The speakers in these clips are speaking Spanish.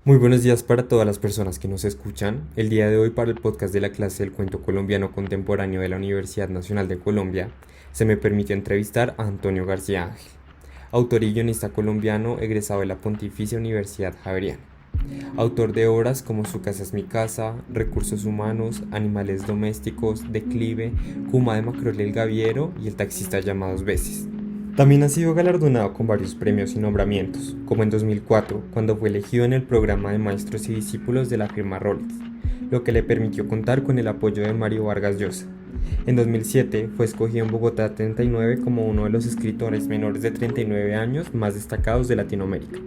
Muy buenos días para todas las personas que nos escuchan. El día de hoy para el podcast de la clase del cuento colombiano contemporáneo de la Universidad Nacional de Colombia, se me permitió entrevistar a Antonio García Ángel, autor y guionista colombiano egresado de la Pontificia Universidad Javeriana, autor de obras como Su casa es mi casa, Recursos humanos, Animales domésticos, Declive, Cuma de Macrol el Gaviero y El taxista llama dos veces. También ha sido galardonado con varios premios y nombramientos, como en 2004, cuando fue elegido en el programa de maestros y discípulos de la firma Rolex, lo que le permitió contar con el apoyo de Mario Vargas Llosa. En 2007 fue escogido en Bogotá 39 como uno de los escritores menores de 39 años más destacados de Latinoamérica.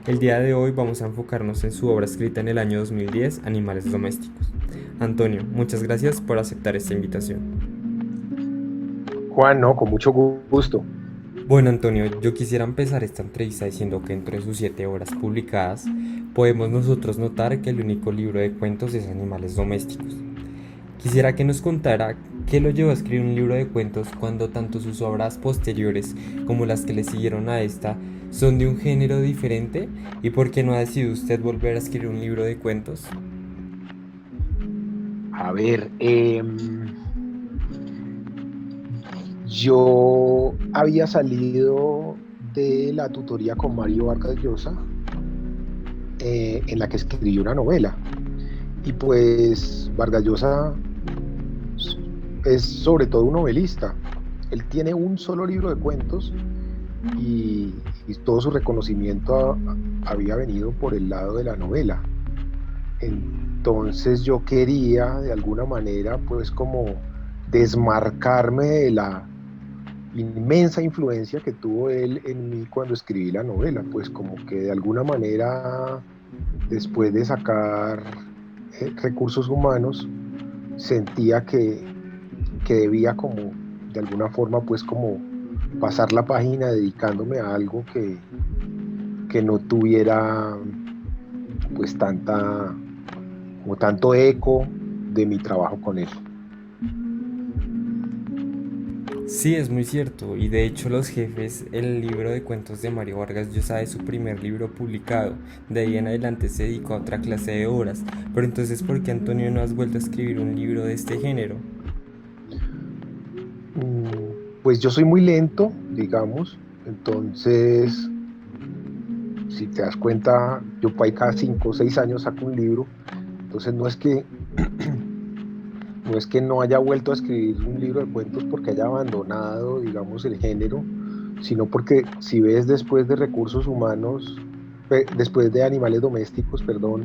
El día de hoy vamos a enfocarnos en su obra escrita en el año 2010, Animales domésticos. Antonio, muchas gracias por aceptar esta invitación. Juan, no, con mucho gusto. Bueno, Antonio, yo quisiera empezar esta entrevista diciendo que entre sus 7 obras publicadas, podemos nosotros notar que el único libro de cuentos es Animales domésticos. Quisiera que nos contara qué lo llevó a escribir un libro de cuentos cuando tanto sus obras posteriores como las que le siguieron a esta son de un género diferente y por qué no ha decidido usted volver a escribir un libro de cuentos. A ver, yo había salido de la tutoría con Mario Vargas Llosa, en la que escribió una novela. Y pues Vargas Llosa es sobre todo un novelista. Él tiene un solo libro de cuentos y todo su reconocimiento había venido por el lado de la novela. Entonces yo quería de alguna manera pues como desmarcarme de la inmensa influencia que tuvo él en mí cuando escribí la novela, pues como que de alguna manera después de sacar recursos humanos sentía que debía como de alguna forma pues como pasar la página dedicándome a algo que no tuviera pues tanta como tanto eco de mi trabajo con él. Sí, es muy cierto, y de hecho Los Jefes, el libro de cuentos de Mario Vargas Llosa es su primer libro publicado, de ahí en adelante se dedicó a otra clase de obras, pero entonces ¿por qué Antonio no has vuelto a escribir un libro de este género? Pues yo soy muy lento, digamos, entonces, si te das cuenta, yo por ahí cada 5 o 6 años saco un libro, entonces no es que no haya vuelto a escribir un libro de cuentos porque haya abandonado, digamos, el género, sino porque si ves después de recursos humanos, después de animales domésticos, perdón,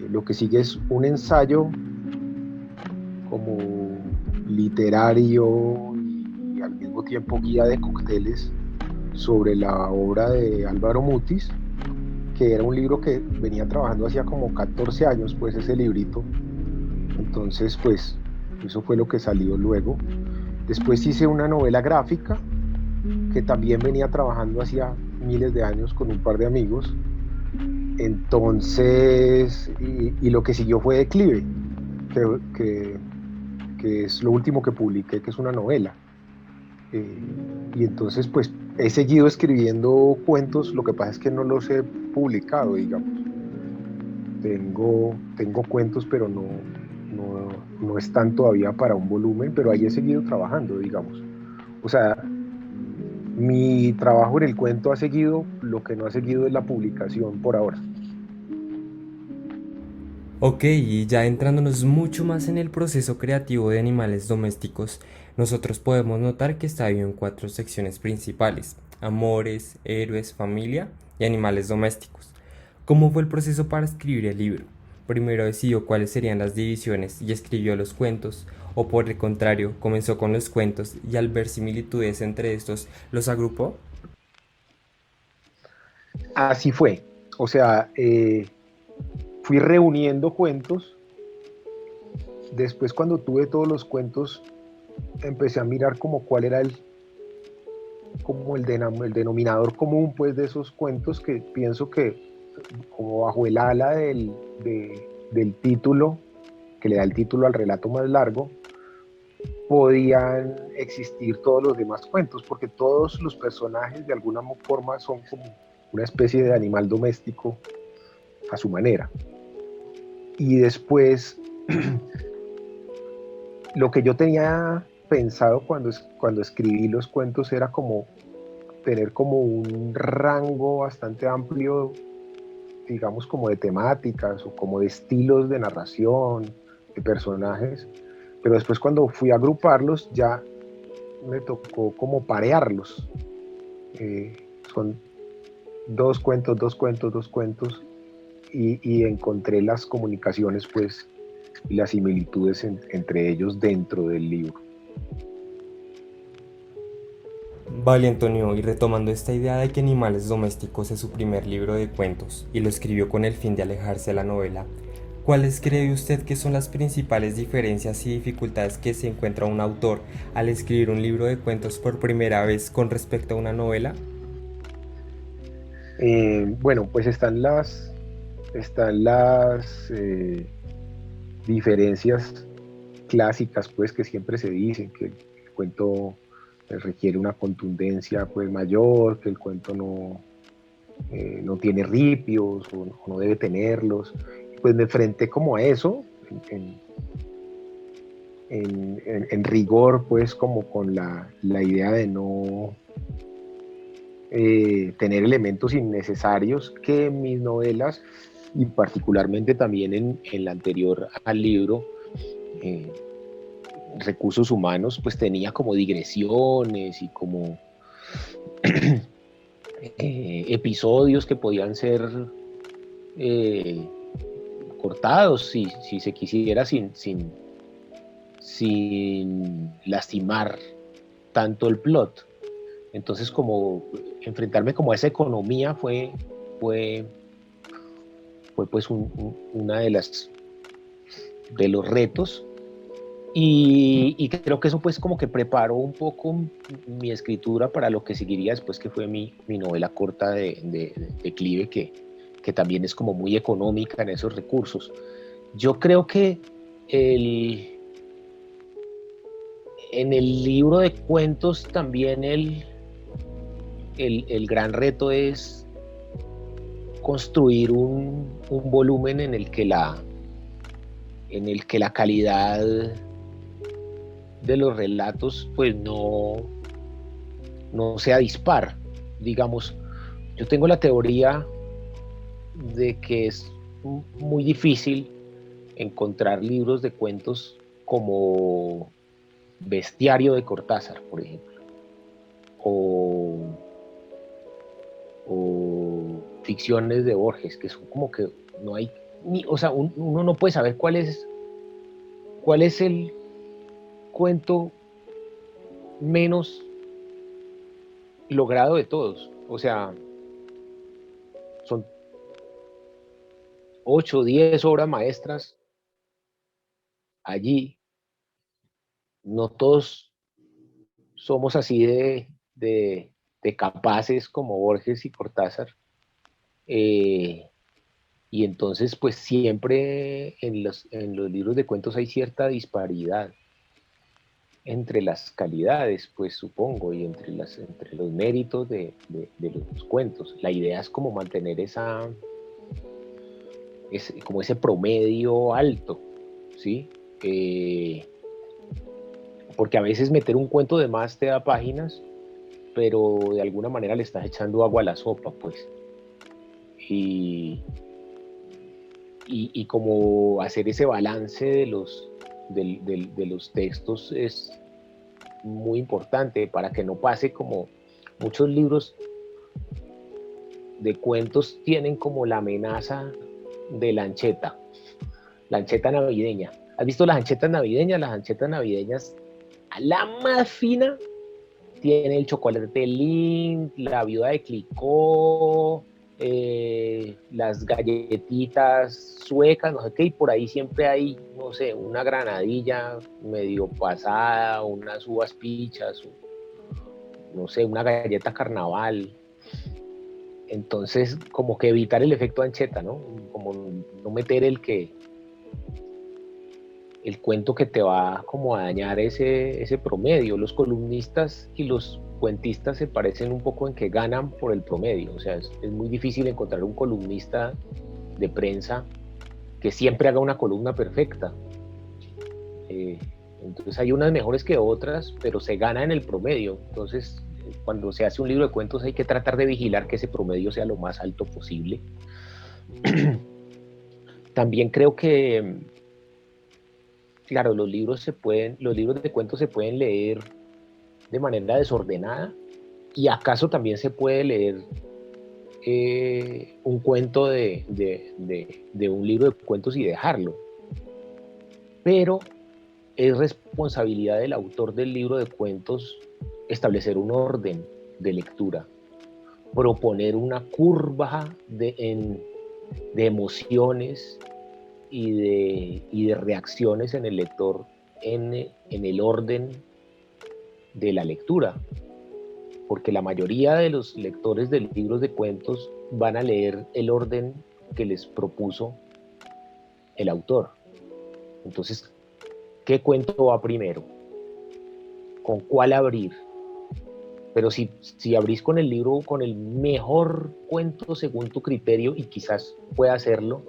lo que sigue es un ensayo como literario y al mismo tiempo guía de cócteles sobre la obra de Álvaro Mutis, que era un libro que venía trabajando hacía como 14 años, pues ese librito. Entonces, pues eso fue lo que salió luego. Después hice una novela gráfica que también venía trabajando hacía miles de años con un par de amigos. Entonces, y lo que siguió fue Declive, que, que, que es lo último que publiqué, que es una novela. Y entonces, pues he seguido escribiendo cuentos, lo que pasa es que no los he publicado, digamos. Tengo cuentos, pero no están todavía para un volumen, pero ahí he seguido trabajando, digamos. O sea, mi trabajo en el cuento ha seguido, lo que no ha seguido es la publicación por ahora. Ok, y ya entrándonos mucho más en el proceso creativo de Animales domésticos, nosotros podemos notar que está dividido en 4 secciones principales: amores, héroes, familia y animales domésticos. ¿Cómo fue el proceso para escribir el libro? Primero decidió cuáles serían las divisiones y escribió los cuentos, o por el contrario, comenzó con los cuentos y al ver similitudes entre estos, los agrupó. Así fue. O sea, fui reuniendo cuentos. Después, cuando tuve todos los cuentos, empecé a mirar como cuál era como el denominador común pues, de esos cuentos que pienso que como bajo el ala del título, que le da el título al relato más largo, podían existir todos los demás cuentos, porque todos los personajes de alguna forma son como una especie de animal doméstico a su manera. Y después, lo que yo tenía pensado cuando escribí los cuentos era como tener como un rango bastante amplio, digamos, como de temáticas o como de estilos de narración, de personajes, pero después cuando fui a agruparlos ya me tocó como parearlos. Son dos cuentos, dos cuentos, dos cuentos, y encontré las comunicaciones pues y las similitudes entre ellos dentro del libro. Vale, Antonio, y retomando esta idea de que Animales Domésticos es su primer libro de cuentos y lo escribió con el fin de alejarse de la novela, ¿cuáles cree usted que son las principales diferencias y dificultades que se encuentra un autor al escribir un libro de cuentos por primera vez con respecto a una novela? Bueno, pues están las diferencias clásicas pues que siempre se dicen, que el cuento requiere una contundencia pues mayor, que el cuento no tiene ripios o no debe tenerlos. Pues me enfrenté como a eso, en, en rigor, pues como con la idea de no tener elementos innecesarios que en mis novelas, y particularmente también en la anterior al libro, eh, Recursos Humanos, pues tenía como digresiones y como episodios que podían ser eh, cortados si se quisiera sin lastimar tanto el plot. Entonces como enfrentarme como a esa economía fue, fue pues una de los retos, y creo que eso pues como que preparó un poco mi escritura para lo que seguiría después, que fue mi novela corta de declive, que también es como muy económica en esos recursos. Yo creo que el, en el libro de cuentos también el gran reto es construir un volumen en el que la calidad de los relatos pues no sea dispar. Digamos, yo tengo la teoría de que es muy difícil encontrar libros de cuentos como Bestiario de Cortázar, por ejemplo, o, o ficciones de Borges, que son como que no hay ni, o sea, uno no puede saber cuál es el cuento menos logrado de todos. O sea, son 8 o 10 obras maestras allí. No todos somos así de capaces como Borges y Cortázar. Eh, y entonces, pues siempre en los libros de cuentos hay cierta disparidad entre las calidades, pues supongo, y entre los méritos de los cuentos. La idea es como mantener como ese promedio alto, ¿sí? Porque a veces meter un cuento de más te da páginas, pero de alguna manera le estás echando agua a la sopa, pues. Y, y como hacer ese balance de los textos es muy importante para que no pase como muchos libros de cuentos tienen como la amenaza de la ancheta navideña. ¿Has visto las anchetas navideñas? Las anchetas navideñas, a la más fina, tiene el chocolate Lindt, la viuda de Clicquot, las galletitas suecas, no sé qué, y por ahí siempre hay, no sé, una granadilla medio pasada, unas uvas pichas, no sé, una galleta carnaval. Entonces, como que evitar el efecto ancheta, ¿no? Como no meter el cuento que te va como a dañar ese promedio. Los columnistas y los cuentistas se parecen un poco en que ganan por el promedio. O sea, es muy difícil encontrar un columnista de prensa que siempre haga una columna perfecta. Entonces hay unas mejores que otras, pero se gana en el promedio. Entonces, cuando se hace un libro de cuentos hay que tratar de vigilar que ese promedio sea lo más alto posible. También creo que, claro, los libros de cuentos se pueden leer de manera desordenada, y acaso también se puede leer un cuento de un libro de cuentos y dejarlo. Pero es responsabilidad del autor del libro de cuentos establecer un orden de lectura, proponer una curva de emociones y de reacciones en el lector en el orden de la lectura, porque la mayoría de los lectores de libros de cuentos van a leer el orden que les propuso el autor. Entonces, ¿qué cuento va primero? ¿Con cuál abrir? Pero si abrís con el libro, con el mejor cuento según tu criterio, y quizás pueda hacerlo,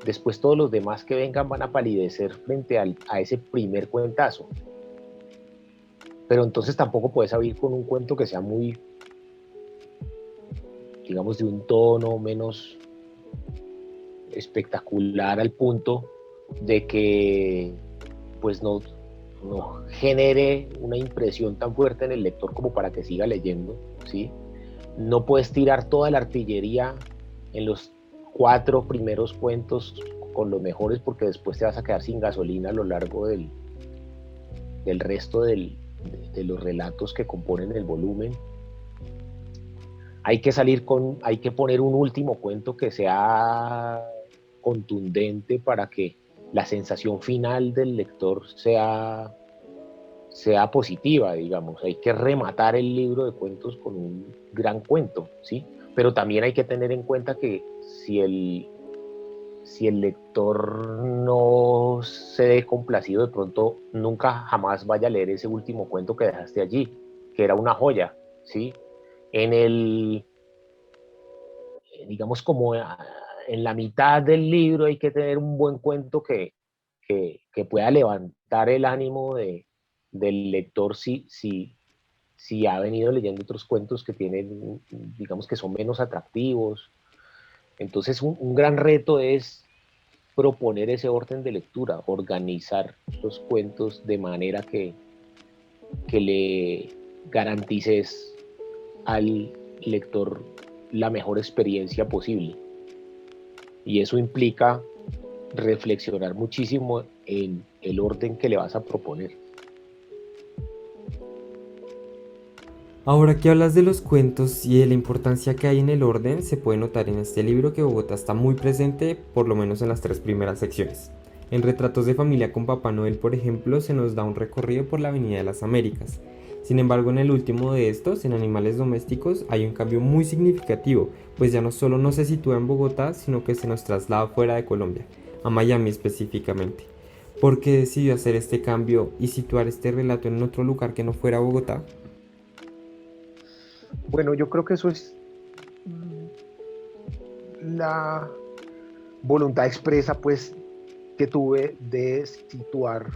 después todos los demás que vengan van a palidecer frente a ese primer cuentazo. Pero entonces tampoco puedes abrir con un cuento que sea muy, digamos, de un tono menos espectacular, al punto de que pues no genere una impresión tan fuerte en el lector como para que siga leyendo, ¿sí? No puedes tirar toda la artillería en los 4 primeros cuentos con los mejores, porque después te vas a quedar sin gasolina a lo largo del resto de los relatos que componen el volumen. Hay que poner un último cuento que sea contundente para que la sensación final del lector sea positiva, digamos. Hay que rematar el libro de cuentos con un gran cuento, ¿sí? Pero también hay que tener en cuenta que si el lector no se ve complacido, de pronto nunca jamás vaya a leer ese último cuento que dejaste allí, que era una joya, ¿sí? Digamos, como en la mitad del libro hay que tener un buen cuento que pueda levantar el ánimo del lector si ha venido leyendo otros cuentos que tienen, digamos, que son menos atractivos. Entonces, un gran reto es proponer ese orden de lectura, organizar los cuentos de manera que le garantices al lector la mejor experiencia posible. Y eso implica reflexionar muchísimo en el orden que le vas a proponer. Ahora que hablas de los cuentos y de la importancia que hay en el orden, se puede notar en este libro que Bogotá está muy presente, por lo menos en las 3 primeras secciones. En Retratos de familia con Papá Noel, por ejemplo, se nos da un recorrido por la Avenida de las Américas. Sin embargo, en el último de estos, en Animales Domésticos, hay un cambio muy significativo, pues ya no solo no se sitúa en Bogotá, sino que se nos traslada fuera de Colombia, a Miami específicamente. ¿Por qué decidió hacer este cambio y situar este relato en otro lugar que no fuera Bogotá? Bueno, yo creo que eso es la voluntad expresa, pues, que tuve de situar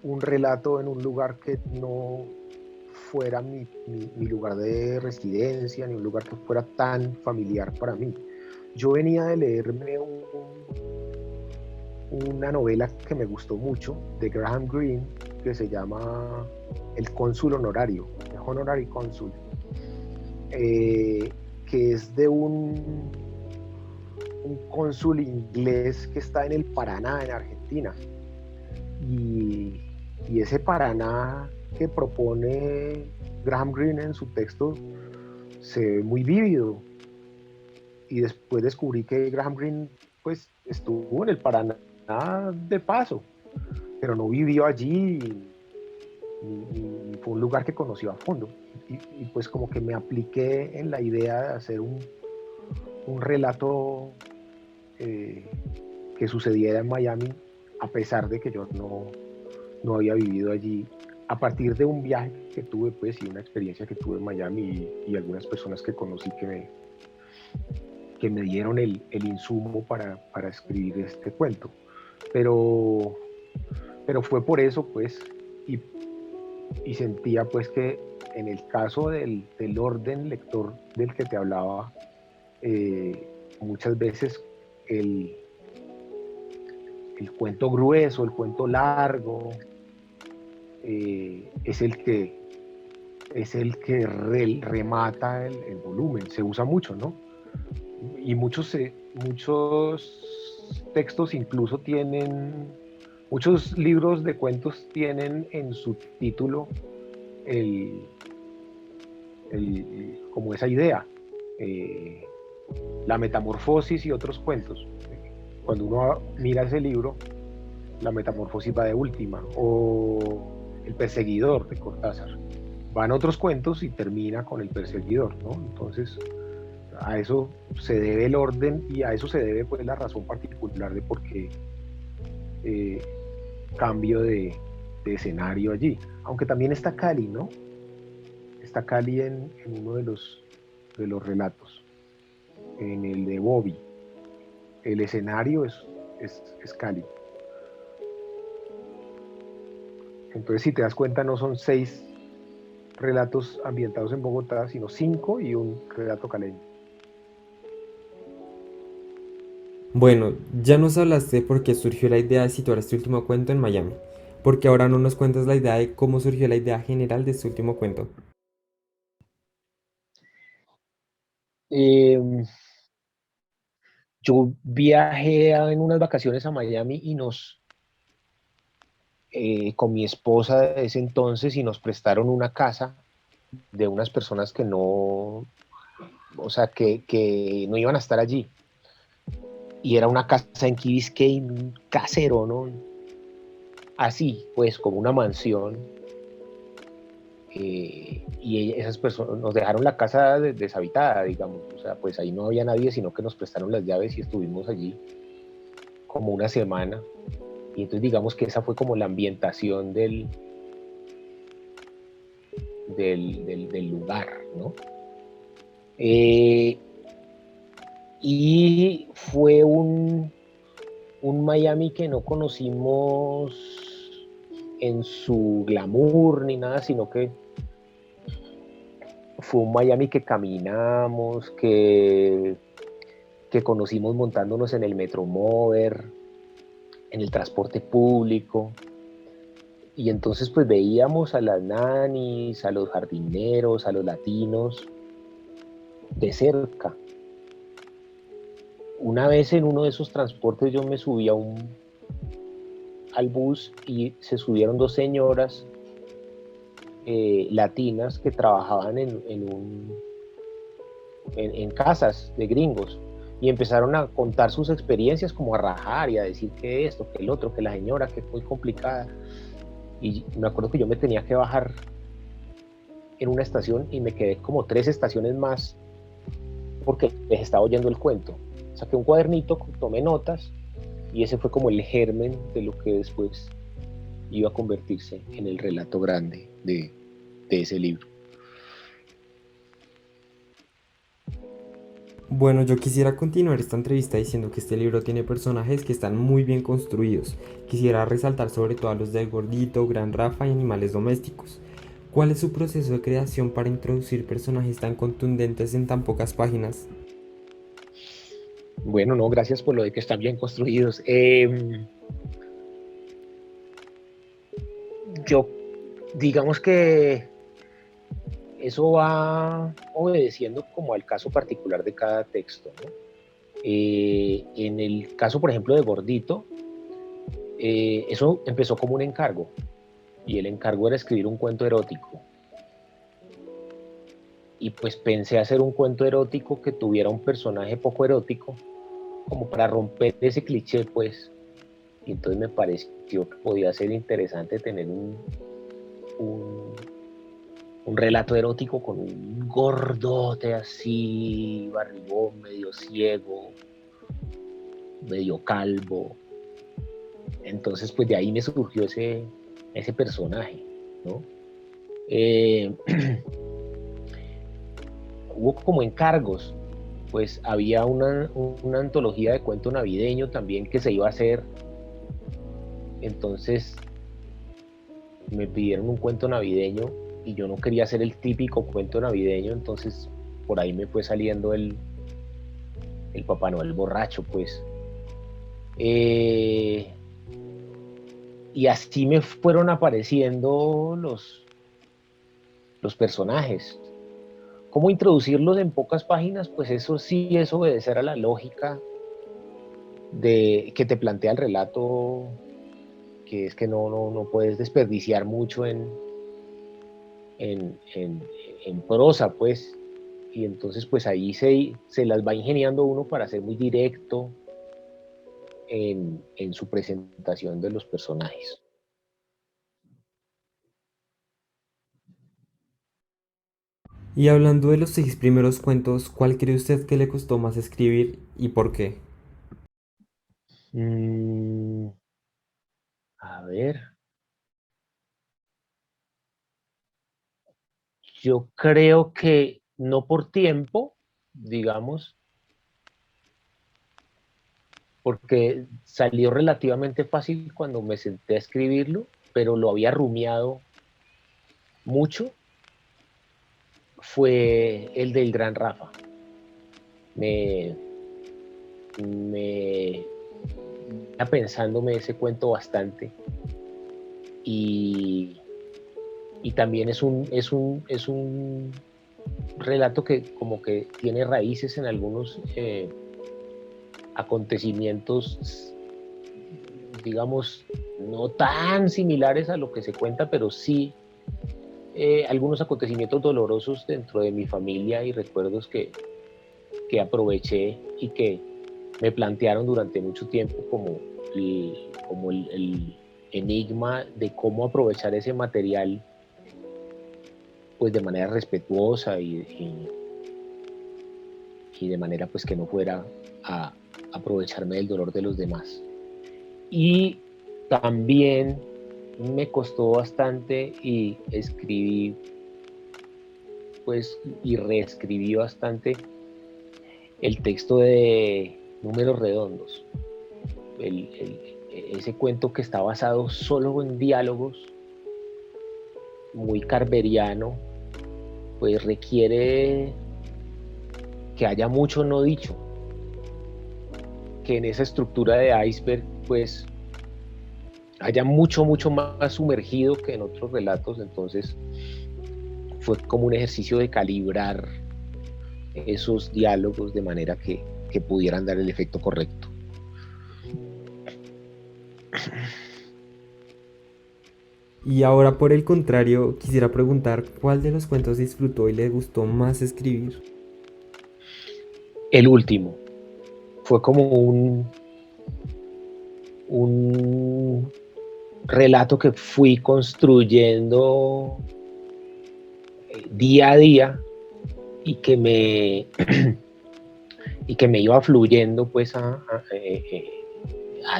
un relato en un lugar que no fuera mi lugar de residencia, ni un lugar que fuera tan familiar para mí. Yo venía de leerme una novela que me gustó mucho de Graham Greene, que se llama El Cónsul Honorario, el Honorary Consul, que es de un cónsul inglés que está en el Paraná, en Argentina. Y ese Paraná que propone Graham Greene en su texto se ve muy vívido. Y después descubrí que Graham Greene pues estuvo en el Paraná de paso, pero no vivió allí, ni fue un lugar que conoció a fondo. Y pues como que me apliqué en la idea de hacer un relato que sucediera en Miami, a pesar de que yo no había vivido allí, a partir de un viaje que tuve, pues, y una experiencia que tuve en Miami, y algunas personas que conocí que me dieron el insumo para escribir este cuento. Pero fue por eso, pues, y sentía pues que en el caso del orden lector del que te hablaba, muchas veces el, el cuento grueso, el cuento largo, es el que remata el volumen. Se usa mucho, ¿no? Y muchos textos incluso tienen, muchos libros de cuentos tienen en su título como esa idea, la metamorfosis y otros cuentos. Cuando uno mira ese libro, la metamorfosis va de última, o el perseguidor de Cortázar. Van otros cuentos y termina con el perseguidor, ¿no? Entonces, a eso se debe el orden y a eso se debe pues la razón particular de por qué cambio de escenario allí. Aunque también está Cali, ¿no? Está Cali en uno de los relatos, en el de Bobby. El escenario es Cali. Entonces, si te das cuenta, no son 6 relatos ambientados en Bogotá, sino 5 y un relato caleño. Bueno, ya nos hablaste de por qué surgió la idea de situar este último cuento en Miami. Porque ahora no nos cuentas la idea de cómo surgió la idea general de este último cuento. Eh, yo viajé en unas vacaciones a Miami y con mi esposa de ese entonces, y nos prestaron una casa de unas personas que no, o sea, que no iban a estar allí. Y era una casa en Key Biscayne, un casero, ¿no? Así, pues, como una mansión. Y esas personas nos dejaron la casa deshabitada, digamos. O sea, pues ahí no había nadie, sino que nos prestaron las llaves y estuvimos allí como una semana. Y entonces digamos que esa fue como la ambientación del lugar, ¿no? Y fue un Miami que no conocimos en su glamour ni nada, sino que fue un Miami que caminamos, que conocimos montándonos en el Metromover, en el transporte público. Y entonces pues veíamos a las nanis, a los jardineros, a los latinos de cerca. Una vez en uno de esos transportes yo me subí al bus y se subieron 2 señoras latinas que trabajaban en casas de gringos, y empezaron a contar sus experiencias, como a rajar y a decir que esto, que el otro, que la señora, que es muy complicada. Y me acuerdo que yo me tenía que bajar en una estación y me quedé como 3 estaciones más porque les estaba oyendo el cuento. Saqué un cuadernito, tomé notas, y ese fue como el germen de lo que después iba a convertirse en el relato grande de ese libro. Bueno, yo quisiera continuar esta entrevista diciendo que este libro tiene personajes que están muy bien construidos. Quisiera resaltar sobre todo a los del Gordito, Gran Rafa y animales domésticos. ¿Cuál es su proceso de creación para introducir personajes tan contundentes en tan pocas páginas? Bueno, no, gracias por lo de que están bien construidos. Yo, digamos que eso va obedeciendo como al caso particular de cada texto, ¿no? En el caso, por ejemplo, de Gordito, eso empezó como un encargo, y el encargo era escribir un cuento erótico. Y pues pensé hacer un cuento erótico que tuviera un personaje poco erótico, como para romper ese cliché, pues. Y entonces me pareció que podía ser interesante tener un relato erótico con un gordote así, barrigón, medio ciego, medio calvo. Entonces, pues de ahí me surgió ese personaje, ¿no? Hubo como encargos. pues había una antología de cuento navideño también que se iba a hacer. Entonces me pidieron un cuento navideño y yo no quería hacer el típico cuento navideño, entonces por ahí me fue saliendo el Papá Noel borracho, pues. Y así me fueron apareciendo los personajes. ¿Cómo introducirlos en pocas páginas? Pues eso sí es obedecer a la lógica de que te plantea el relato, que es que no puedes desperdiciar mucho en, en, en prosa, pues. Y entonces pues ahí se las va ingeniando uno para ser muy directo en su presentación de los personajes. Y hablando de los 6 primeros cuentos, ¿cuál cree usted que le costó más escribir y por qué? Mm, a ver, yo creo que no por tiempo, digamos, porque salió relativamente fácil cuando me senté a escribirlo, pero lo había rumiado mucho, fue el del Gran Rafa. Me, me pensándome ese cuento bastante y, y también es un relato que como que tiene raíces en algunos acontecimientos, digamos, no tan similares a lo que se cuenta, pero sí algunos acontecimientos dolorosos dentro de mi familia y recuerdos que aproveché y que me plantearon durante mucho tiempo como el enigma de cómo aprovechar ese material pues de manera respetuosa y de manera pues que no fuera a aprovecharme del dolor de los demás. Y también me costó bastante y escribí pues y reescribí bastante el texto de Números Redondos, ese cuento que está basado solo en diálogos, muy carveriano, pues requiere que haya mucho no dicho, que en esa estructura de iceberg pues haya mucho más sumergido que en otros relatos. Entonces fue como un ejercicio de calibrar esos diálogos de manera que pudieran dar el efecto correcto. Y ahora por el contrario, quisiera preguntar cuál de los cuentos disfrutó y le gustó más escribir. El último fue como un relato que fui construyendo día a día y que me y que me iba fluyendo pues a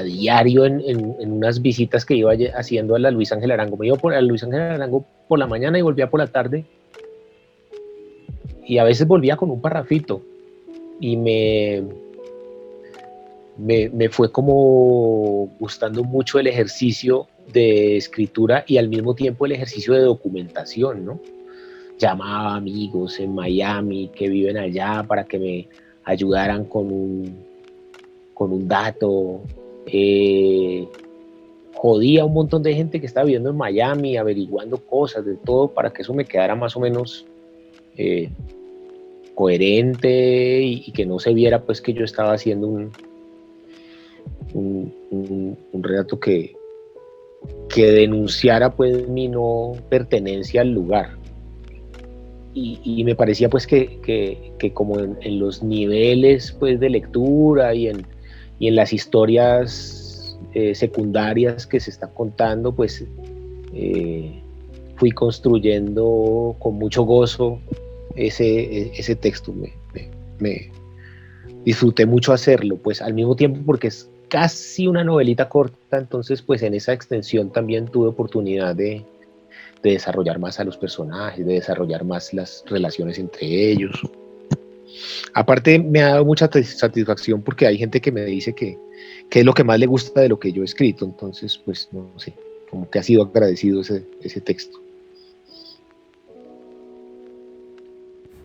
diario en unas visitas que iba haciendo a la Luis Ángel Arango. Me iba a Luis Ángel Arango por la mañana y volvía por la tarde, y a veces volvía con un parrafito y me fue como gustando mucho el ejercicio de escritura y al mismo tiempo el ejercicio de documentación, ¿no? Llamaba a amigos en Miami que viven allá para que me ayudaran con un dato. Jodía a un montón de gente que estaba viviendo en Miami, averiguando cosas de todo para que eso me quedara más o menos coherente y que no se viera pues que yo estaba haciendo un relato que denunciara pues mi no pertenencia al lugar. Y me parecía pues que como en los niveles pues de lectura y en las historias secundarias que se están contando, pues fui construyendo con mucho gozo ese texto. Me disfruté mucho hacerlo, pues al mismo tiempo porque es casi una novelita corta, entonces pues en esa extensión también tuve oportunidad de desarrollar más a los personajes, de desarrollar más las relaciones entre ellos. Aparte me ha dado mucha satisfacción porque hay gente que me dice que es lo que más le gusta de lo que yo he escrito, entonces pues no sé, como que ha sido agradecido ese texto.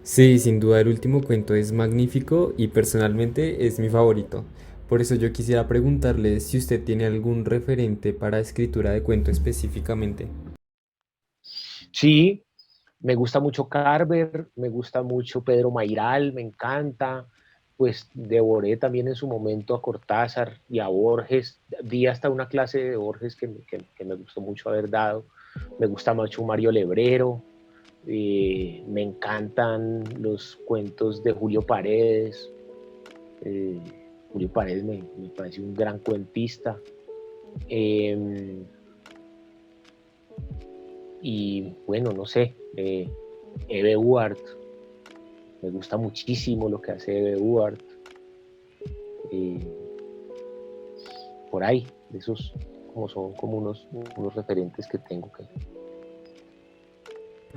Sí, sin duda el último cuento es magnífico y personalmente es mi favorito. Por eso yo quisiera preguntarle si usted tiene algún referente para escritura de cuento específicamente. Sí, me gusta mucho Carver, me gusta mucho Pedro Mairal, me encanta. Pues devoré también en su momento a Cortázar y a Borges. Di hasta una clase de Borges que me gustó mucho haber dado. Me gusta mucho Mario Lebrero. Me encantan los cuentos de Julio Paredes. Eh, Julio Paredes me parece un gran cuentista. Eh, y bueno, no sé, Eve Uart, me gusta muchísimo lo que hace Eve Uart. Eh, por ahí, esos como son como unos referentes que tengo que...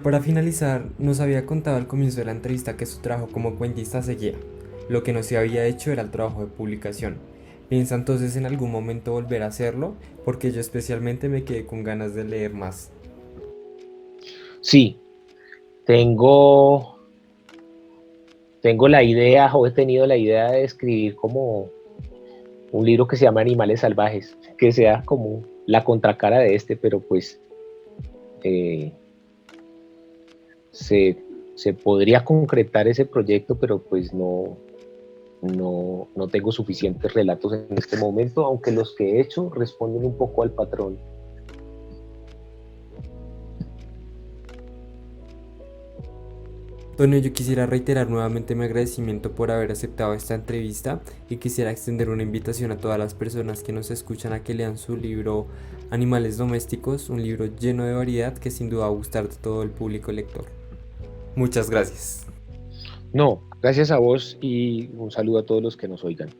Para finalizar, nos había contado al comienzo de la entrevista que su trabajo como cuentista seguía. Lo que no se había hecho era el trabajo de publicación. ¿Piensa entonces en algún momento volver a hacerlo? Porque yo especialmente me quedé con ganas de leer más. Sí, tengo, tengo la idea o he tenido la idea de escribir como un libro que se llama Animales Salvajes, que sea como la contracara de este, pero pues eh, se, se podría concretar ese proyecto, pero pues no tengo suficientes relatos en este momento, aunque los que he hecho responden un poco al patrón. Antonio, yo quisiera reiterar nuevamente mi agradecimiento por haber aceptado esta entrevista y quisiera extender una invitación a todas las personas que nos escuchan a que lean su libro Animales Domésticos, un libro lleno de variedad que sin duda va a gustar a todo el público lector. Muchas gracias. No, gracias a vos y un saludo a todos los que nos oigan.